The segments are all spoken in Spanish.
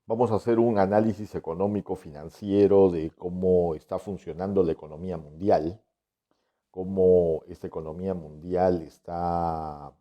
Vamos a hacer un análisis económico financiero de cómo está funcionando la economía mundial, cómo esta economía mundial está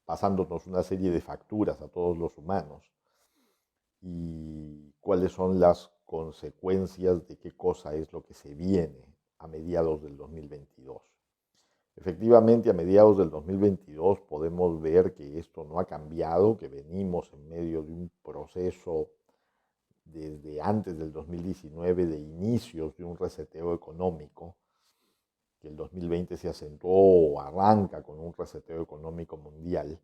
pasándonos una serie de facturas a todos los humanos y cuáles son las consecuencias de qué cosa es lo que se viene a mediados del 2022. Efectivamente, a mediados del 2022 podemos ver que esto no ha cambiado, que venimos en medio de un proceso desde antes del 2019 de inicios de un reseteo económico, que el 2020 se acentuó o arranca con un reseteo económico mundial.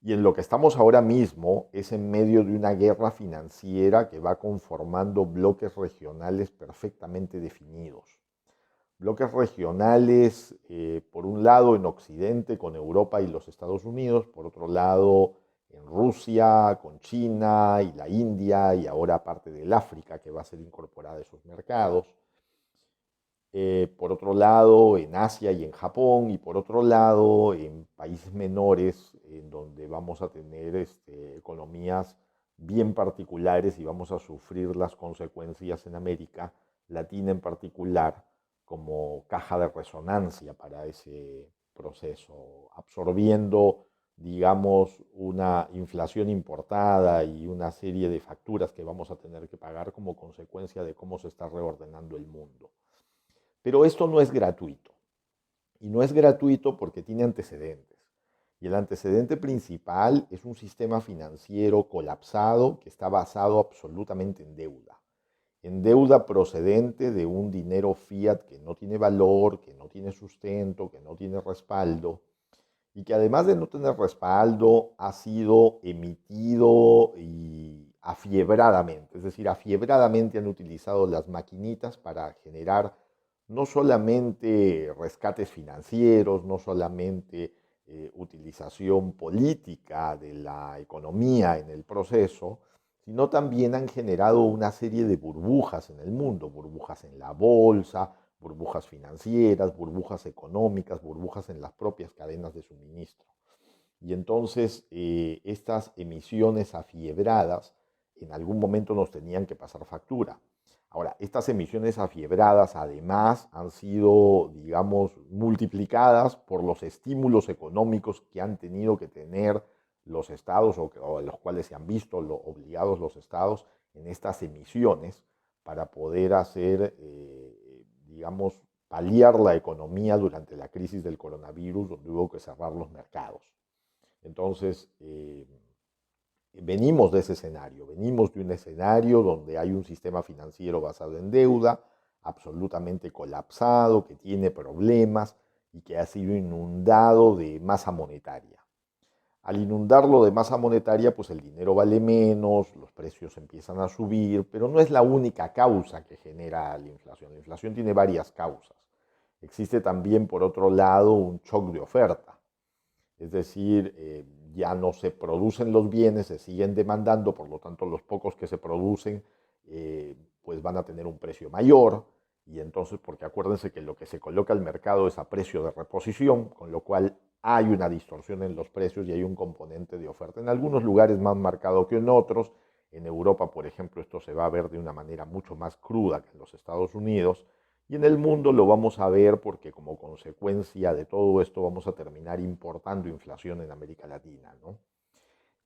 Y en lo que estamos ahora mismo es en medio de una guerra financiera que va conformando bloques regionales perfectamente definidos. Bloques regionales, por un lado en Occidente con Europa y los Estados Unidos, por otro lado en Rusia, con China y la India y ahora parte del África que va a ser incorporada a esos mercados. Por otro lado en Asia y en Japón y por otro lado en países menores en donde vamos a tener economías bien particulares y vamos a sufrir las consecuencias en América Latina en particular como caja de resonancia para ese proceso, absorbiendo, digamos, una inflación importada y una serie de facturas que vamos a tener que pagar como consecuencia de cómo se está reordenando el mundo. Pero esto no es gratuito. Y no es gratuito porque tiene antecedentes. Y el antecedente principal es un sistema financiero colapsado que está basado absolutamente en deuda procedente de un dinero fiat que no tiene valor, que no tiene sustento, que no tiene respaldo, y que además de no tener respaldo ha sido emitido y afiebradamente, es decir, afiebradamente han utilizado las maquinitas para generar no solamente rescates financieros, no solamente utilización política de la economía en el proceso, sino también han generado una serie de burbujas en el mundo, burbujas en la bolsa, burbujas financieras, burbujas económicas, burbujas en las propias cadenas de suministro. Y entonces estas emisiones afiebradas en algún momento nos tenían que pasar factura. Ahora, estas emisiones afiebradas además han sido, digamos, multiplicadas por los estímulos económicos que han tenido que tener los estados o a los cuales se han visto obligados los estados en estas emisiones para poder hacer, digamos, paliar la economía durante la crisis del coronavirus, donde hubo que cerrar los mercados. Entonces, venimos de ese escenario, venimos de un escenario donde hay un sistema financiero basado en deuda, absolutamente colapsado, que tiene problemas y que ha sido inundado de masa monetaria. Al inundarlo de masa monetaria, pues el dinero vale menos, los precios empiezan a subir, pero no es la única causa que genera la inflación. La inflación tiene varias causas. Existe también, por otro lado, un shock de oferta. Es decir, ya no se producen los bienes, se siguen demandando, por lo tanto los pocos que se producen pues van a tener un precio mayor y entonces, porque acuérdense que lo que se coloca al mercado es a precio de reposición, con lo cual hay una distorsión en los precios y hay un componente de oferta. En algunos lugares más marcado que en otros, en Europa, por ejemplo, esto se va a ver de una manera mucho más cruda que en los Estados Unidos, y en el mundo lo vamos a ver porque como consecuencia de todo esto vamos a terminar importando inflación en América Latina, ¿no?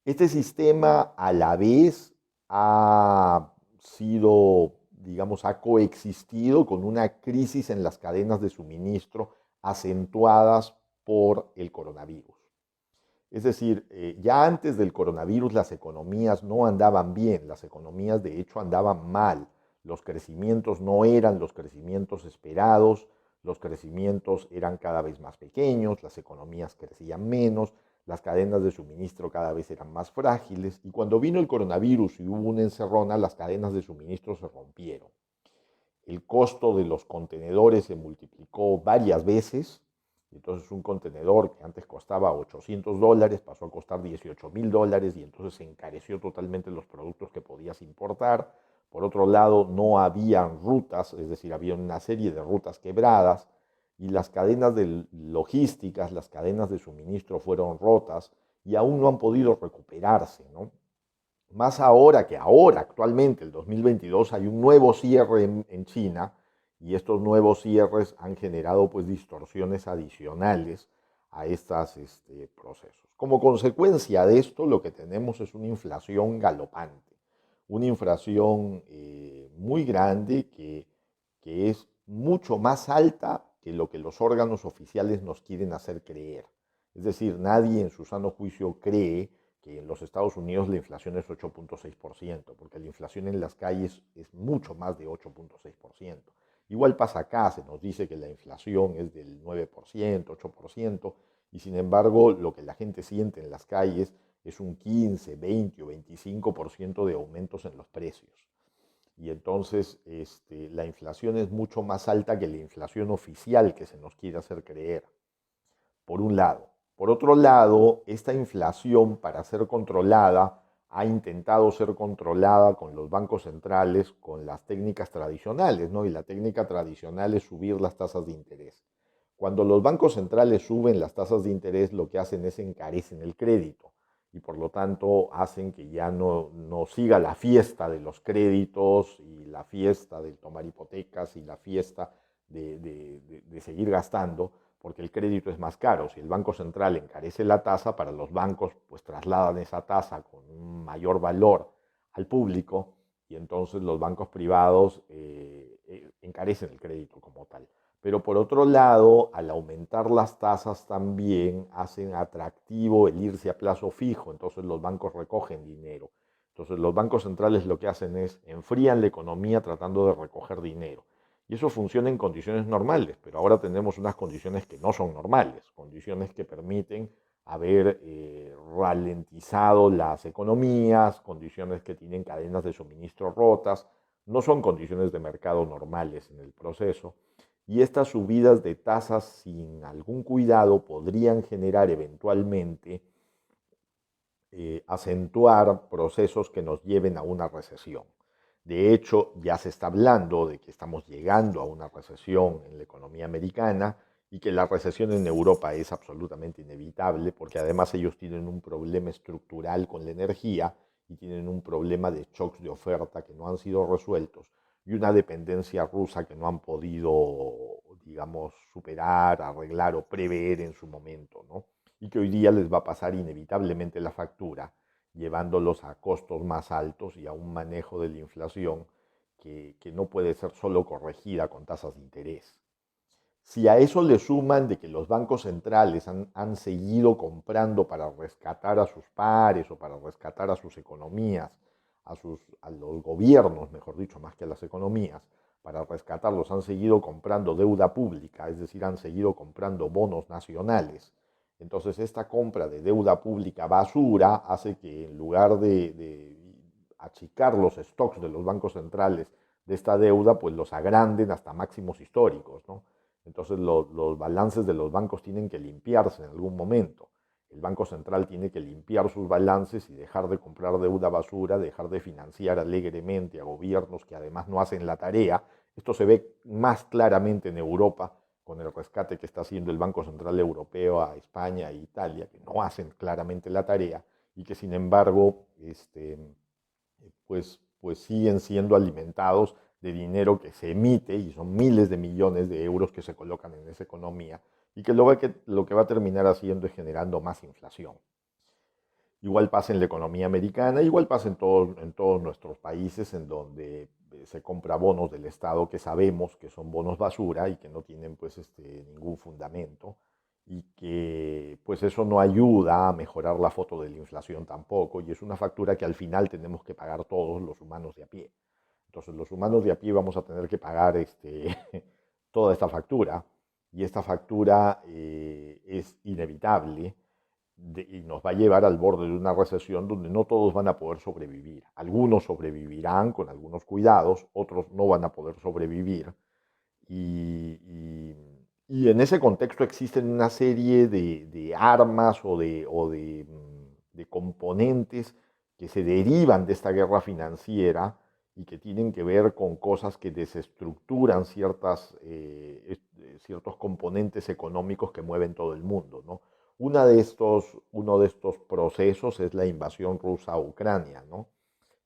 Este sistema a la vez ha sido, digamos, ha coexistido con una crisis en las cadenas de suministro acentuadas por el coronavirus. Es decir, ya antes del coronavirus las economías no andaban bien, las economías de hecho andaban mal, los crecimientos no eran los crecimientos esperados, los crecimientos eran cada vez más pequeños, las economías crecían menos, las cadenas de suministro cada vez eran más frágiles y cuando vino el coronavirus y hubo una encerrona, las cadenas de suministro se rompieron. El costo de los contenedores se multiplicó varias veces. Entonces un contenedor que antes costaba $800 pasó a costar $18,000 y entonces se encareció totalmente los productos que podías importar. Por otro lado, no habían rutas, es decir, había una serie de rutas quebradas y las cadenas de logísticas, las cadenas de suministro fueron rotas y aún no han podido recuperarse, ¿no? Más ahora que ahora, actualmente, el 2022, hay un nuevo cierre en China y estos nuevos cierres han generado pues distorsiones adicionales a estos procesos. Como consecuencia de esto, lo que tenemos es una inflación galopante, una inflación muy grande que es mucho más alta que lo que los órganos oficiales nos quieren hacer creer. Es decir, nadie en su sano juicio cree que en los Estados Unidos la inflación es 8.6%, porque la inflación en las calles es mucho más de 8.6%. Igual pasa acá, se nos dice que la inflación es del 9%, 8%, y sin embargo lo que la gente siente en las calles es un 15, 20 o 25% de aumentos en los precios. Y entonces la inflación es mucho más alta que la inflación oficial que se nos quiere hacer creer, por un lado. Por otro lado, esta inflación, para ser controlada, ha intentado ser controlada con los bancos centrales, con las técnicas tradicionales, ¿no? Y la técnica tradicional es subir las tasas de interés. Cuando los bancos centrales suben las tasas de interés, lo que hacen es encarecen el crédito y por lo tanto hacen que ya no siga la fiesta de los créditos y la fiesta de tomar hipotecas y la fiesta de seguir gastando, porque el crédito es más caro. Si el Banco Central encarece la tasa, para los bancos pues trasladan esa tasa con un mayor valor al público y entonces los bancos privados encarecen el crédito como tal. Pero por otro lado, al aumentar las tasas también hacen atractivo el irse a plazo fijo, entonces los bancos recogen dinero. Entonces los bancos centrales lo que hacen es enfrían la economía tratando de recoger dinero. Y eso funciona en condiciones normales, pero ahora tenemos unas condiciones que no son normales, condiciones que permiten haber ralentizado las economías, condiciones que tienen cadenas de suministro rotas, no son condiciones de mercado normales en el proceso. Y estas subidas de tasas sin algún cuidado podrían generar eventualmente acentuar procesos que nos lleven a una recesión. De hecho, ya se está hablando de que estamos llegando a una recesión en la economía americana y que la recesión en Europa es absolutamente inevitable porque además ellos tienen un problema estructural con la energía y tienen un problema de shocks de oferta que no han sido resueltos y una dependencia rusa que no han podido, digamos, superar, arreglar o prever en su momento, ¿no? Y que hoy día les va a pasar inevitablemente la factura, llevándolos a costos más altos y a un manejo de la inflación que no puede ser solo corregida con tasas de interés. Si a eso le suman de que los bancos centrales han seguido comprando para rescatar a sus pares o para rescatar a sus economías, a los gobiernos, mejor dicho, más que a las economías, para rescatarlos han seguido comprando deuda pública, es decir, han seguido comprando bonos nacionales. Entonces esta compra de deuda pública basura hace que en lugar de achicar los stocks de los bancos centrales de esta deuda, pues los agranden hasta máximos históricos, ¿no? Entonces los balances de los bancos tienen que limpiarse en algún momento. El Banco Central tiene que limpiar sus balances y dejar de comprar deuda basura, dejar de financiar alegremente a gobiernos que además no hacen la tarea. Esto se ve más claramente en Europa con el rescate que está haciendo el Banco Central Europeo a España e Italia, que no hacen claramente la tarea y que sin embargo pues siguen siendo alimentados de dinero que se emite y son miles de millones de euros que se colocan en esa economía y que lo que va a terminar haciendo es generando más inflación. Igual pasa en la economía americana, igual pasa en todos nuestros países en donde se compra bonos del Estado que sabemos que son bonos basura y que no tienen pues ningún fundamento y que pues eso no ayuda a mejorar la foto de la inflación tampoco y es una factura que al final tenemos que pagar todos los humanos de a pie. Entonces los humanos de a pie vamos a tener que pagar toda esta factura y esta factura es inevitable y nos va a llevar al borde de una recesión donde no todos van a poder sobrevivir. Algunos sobrevivirán con algunos cuidados, otros no van a poder sobrevivir. Y, y, y en ese contexto existen una serie de armas de componentes que se derivan de esta guerra financiera y que tienen que ver con cosas que desestructuran ciertos componentes económicos que mueven todo el mundo, ¿no? Uno de estos procesos es la invasión rusa a Ucrania, ¿no?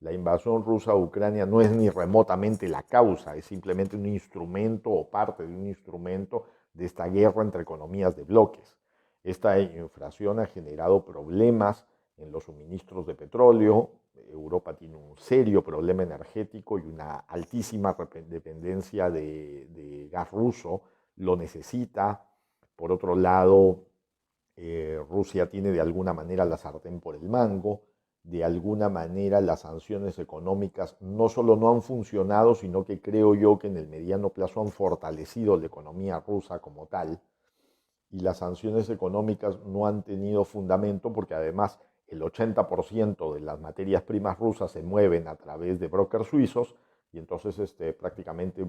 La invasión rusa a Ucrania no es ni remotamente la causa, es simplemente un instrumento o parte de un instrumento de esta guerra entre economías de bloques. Esta inflación ha generado problemas en los suministros de petróleo. Europa tiene un serio problema energético y una altísima dependencia de gas ruso. Lo necesita. Por otro lado, Rusia tiene de alguna manera la sartén por el mango. De alguna manera las sanciones económicas no solo no han funcionado, sino que creo yo que en el mediano plazo han fortalecido la economía rusa como tal. Y las sanciones económicas no han tenido fundamento porque además el 80% de las materias primas rusas se mueven a través de brokers suizos y entonces prácticamente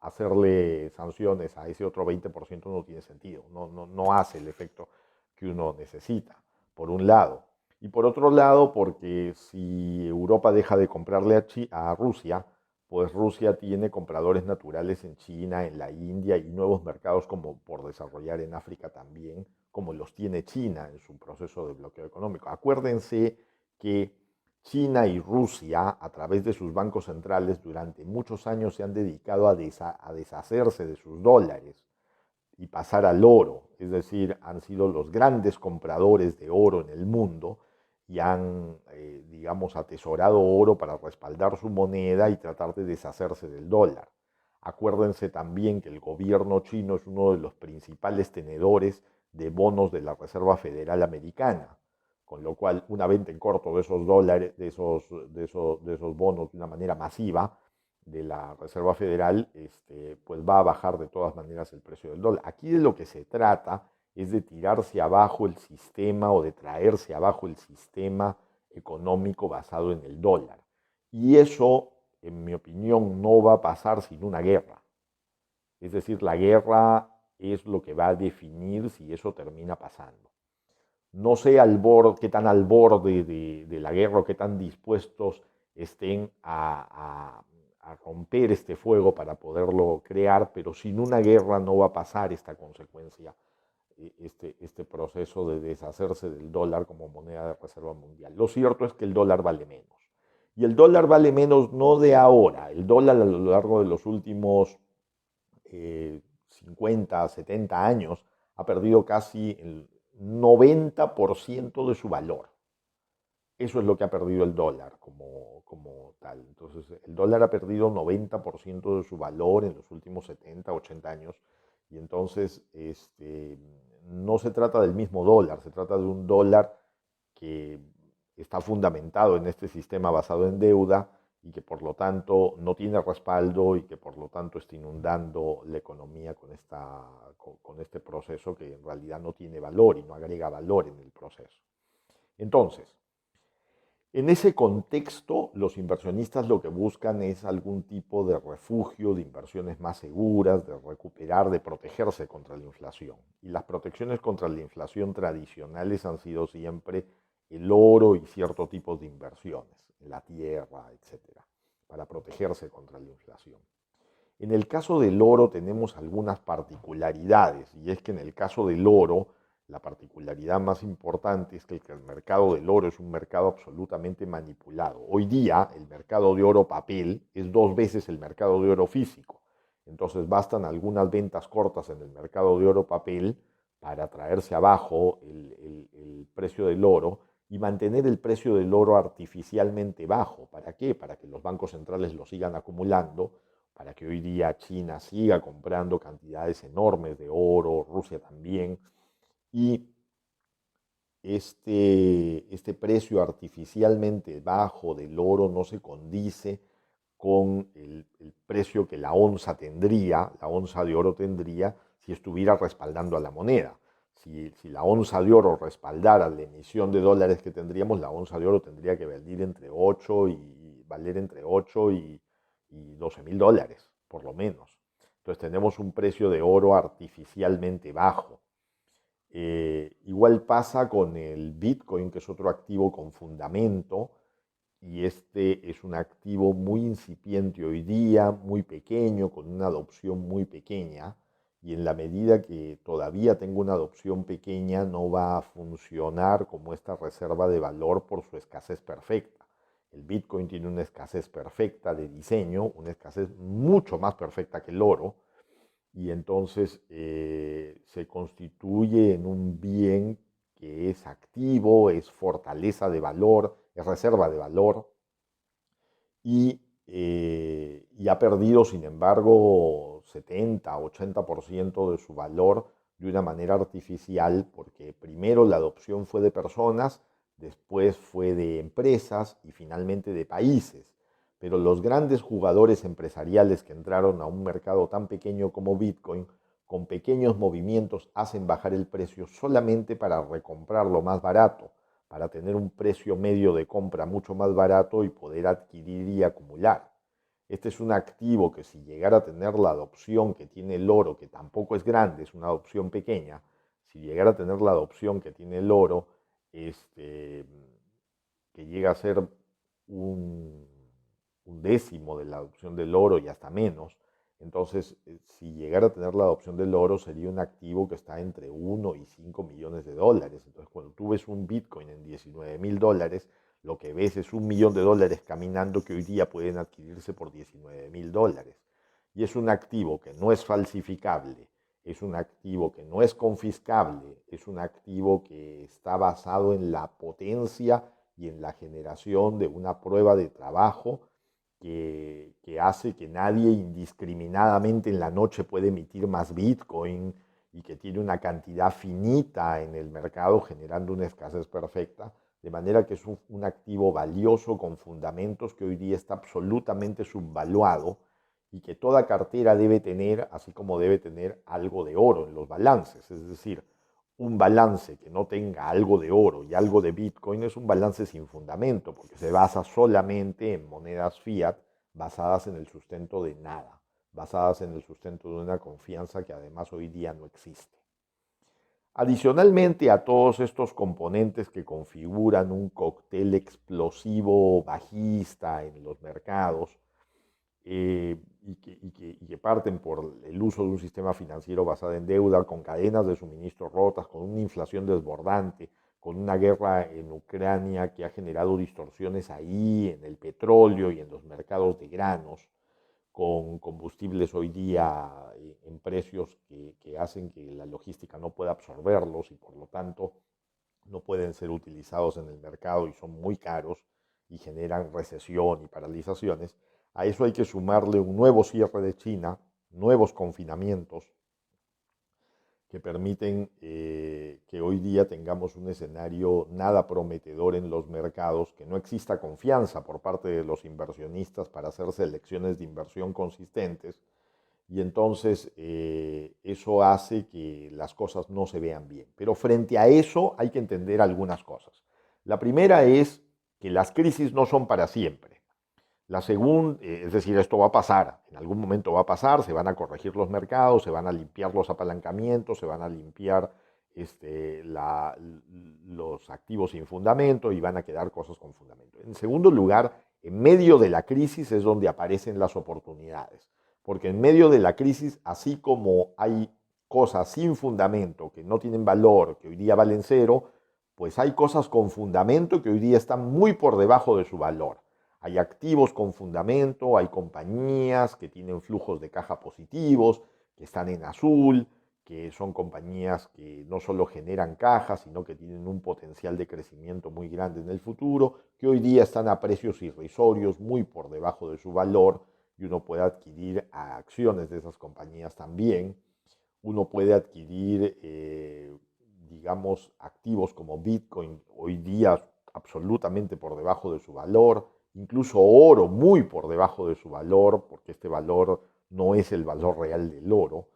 hacerle sanciones a ese otro 20% no tiene sentido, no hace el efecto que uno necesita, por un lado. Y por otro lado, porque si Europa deja de comprarle a Rusia, pues Rusia tiene compradores naturales en China, en la India y nuevos mercados como por desarrollar en África también, como los tiene China en su proceso de bloqueo económico. Acuérdense que China y Rusia, a través de sus bancos centrales, durante muchos años se han dedicado a deshacerse de sus dólares y pasar al oro, es decir, han sido los grandes compradores de oro en el mundo y han, digamos, atesorado oro para respaldar su moneda y tratar de deshacerse del dólar. Acuérdense también que el gobierno chino es uno de los principales tenedores de bonos de la Reserva Federal Americana, con lo cual una venta en corto de esos dólares, de esos bonos de una manera masiva, de la Reserva Federal, pues va a bajar de todas maneras el precio del dólar. Aquí de lo que se trata es de tirarse abajo el sistema o de traerse abajo el sistema económico basado en el dólar. Y eso, en mi opinión, no va a pasar sin una guerra. Es decir, la guerra es lo que va a definir si eso termina pasando. No sé qué tan al borde de la guerra o qué tan dispuestos estén a romper este fuego para poderlo crear, pero sin una guerra no va a pasar esta consecuencia, este proceso de deshacerse del dólar como moneda de reserva mundial. Lo cierto es que el dólar vale menos. Y el dólar vale menos no de ahora, el dólar a lo largo de los últimos 50, 70 años ha perdido casi el 90% de su valor. Eso es lo que ha perdido el dólar como tal. Entonces, el dólar ha perdido 90% de su valor en los últimos 70, 80 años. Y entonces, no se trata del mismo dólar, se trata de un dólar que está fundamentado en este sistema basado en deuda y que por lo tanto no tiene respaldo y que por lo tanto está inundando la economía con este proceso que en realidad no tiene valor y no agrega valor en el proceso. Entonces, en ese contexto, los inversionistas lo que buscan es algún tipo de refugio, de inversiones más seguras, de recuperar, de protegerse contra la inflación. Y las protecciones contra la inflación tradicionales han sido siempre el oro y cierto tipo de inversiones, la tierra, etcétera, para protegerse contra la inflación. En el caso del oro tenemos algunas particularidades, y es que en el caso del oro, la particularidad más importante es que el mercado del oro es un mercado absolutamente manipulado. Hoy día el mercado de oro papel es 2 veces el mercado de oro físico. Entonces bastan algunas ventas cortas en el mercado de oro papel para traerse abajo el precio del oro y mantener el precio del oro artificialmente bajo. ¿Para qué? Para que los bancos centrales lo sigan acumulando, para que hoy día China siga comprando cantidades enormes de oro, Rusia también, y este precio artificialmente bajo del oro no se condice con el precio que la onza de oro tendría si estuviera respaldando a la moneda. Si la onza de oro respaldara la emisión de dólares que tendríamos, la onza de oro tendría que valer entre 8 y 12 mil dólares, por lo menos. Entonces tenemos un precio de oro artificialmente bajo. Igual pasa con el Bitcoin, que es otro activo con fundamento, y este es un activo muy incipiente hoy día, muy pequeño, con una adopción muy pequeña, y en la medida que todavía tenga una adopción pequeña, no va a funcionar como esta reserva de valor por su escasez perfecta. El Bitcoin tiene una escasez perfecta de diseño, una escasez mucho más perfecta que el oro, y entonces se constituye en un bien que es activo, es fortaleza de valor, es reserva de valor, y ha perdido, sin embargo, 70-80% de su valor de una manera artificial, porque primero la adopción fue de personas, después fue de empresas y finalmente de países. Pero los grandes jugadores empresariales que entraron a un mercado tan pequeño como Bitcoin, con pequeños movimientos hacen bajar el precio solamente para recomprarlo más barato, para tener un precio medio de compra mucho más barato y poder adquirir y acumular. Este es un activo que, si llegara a tener la adopción que tiene el oro, que tampoco es grande, es una adopción pequeña, si llegara a tener la adopción que tiene el oro, este, que llega a ser un, un décimo de la adopción del oro y hasta menos, entonces si llegara a tener la adopción del oro sería un activo que está entre 1 y 5 millones de dólares. Entonces cuando tú ves un Bitcoin en 19.000 dólares, lo que ves es 1 millón de dólares caminando que hoy día pueden adquirirse por 19.000 dólares. Y es un activo que no es falsificable, es un activo que no es confiscable, es un activo que está basado en la potencia y en la generación de una prueba de trabajo que hace que nadie indiscriminadamente en la noche puede emitir más Bitcoin, y que tiene una cantidad finita en el mercado generando una escasez perfecta, de manera que es un activo valioso con fundamentos que hoy día está absolutamente subvaluado y que toda cartera debe tener, así como debe tener algo de oro en los balances. Es decir, un balance que no tenga algo de oro y algo de Bitcoin es un balance sin fundamento, porque se basa solamente en monedas fiat basadas en el sustento de nada, basadas en el sustento de una confianza que además hoy día no existe. Adicionalmente a todos estos componentes que configuran un cóctel explosivo bajista en los mercados, y que parten por el uso de un sistema financiero basado en deuda, con cadenas de suministro rotas, con una inflación desbordante, con una guerra en Ucrania que ha generado distorsiones ahí en el petróleo y en los mercados de granos, con combustibles hoy día en precios que hacen que la logística no pueda absorberlos y por lo tanto no pueden ser utilizados en el mercado y son muy caros y generan recesión y paralizaciones. A eso hay que sumarle un nuevo cierre de China, nuevos confinamientos que permiten que hoy día tengamos un escenario nada prometedor en los mercados, que no exista confianza por parte de los inversionistas para hacer selecciones de inversión consistentes, y entonces eso hace que las cosas no se vean bien. Pero frente a eso hay que entender algunas cosas. La primera es que las crisis no son para siempre. La segunda, es decir, esto va a pasar, en algún momento va a pasar, se van a corregir los mercados, se van a limpiar los apalancamientos, se van a limpiar los activos sin fundamento y van a quedar cosas con fundamento. En segundo lugar, en medio de la crisis es donde aparecen las oportunidades, porque en medio de la crisis, así como hay cosas sin fundamento que no tienen valor, que hoy día valen cero, pues hay cosas con fundamento que hoy día están muy por debajo de su valor. Hay activos con fundamento, hay compañías que tienen flujos de caja positivos, que están en azul, que son compañías que no solo generan caja, sino que tienen un potencial de crecimiento muy grande en el futuro, que hoy día están a precios irrisorios, muy por debajo de su valor, y uno puede adquirir acciones de esas compañías también. Uno puede adquirir, digamos, activos como Bitcoin, hoy día absolutamente por debajo de su valor, incluso oro muy por debajo de su valor, porque este valor no es el valor real del oro.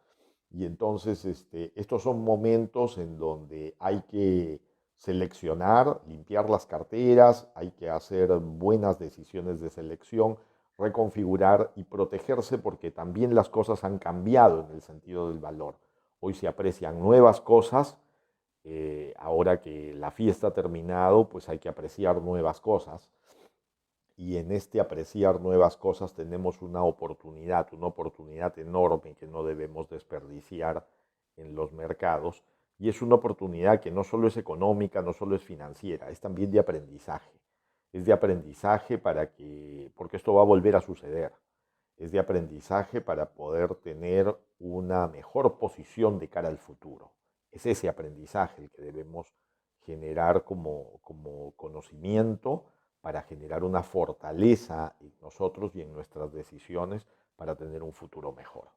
Y entonces estos son momentos en donde hay que seleccionar, limpiar las carteras, hay que hacer buenas decisiones de selección, reconfigurar y protegerse, porque también las cosas han cambiado en el sentido del valor. Hoy se aprecian nuevas cosas, ahora que la fiesta ha terminado, pues hay que apreciar nuevas cosas, y en este apreciar nuevas cosas tenemos una oportunidad enorme que no debemos desperdiciar en los mercados, y es una oportunidad que no solo es económica, no solo es financiera, es también de aprendizaje. es de aprendizaje porque esto va a volver a suceder, es de aprendizaje para poder tener una mejor posición de cara al futuro. Es ese aprendizaje el que debemos generar como conocimiento para generar una fortaleza en nosotros y en nuestras decisiones para tener un futuro mejor.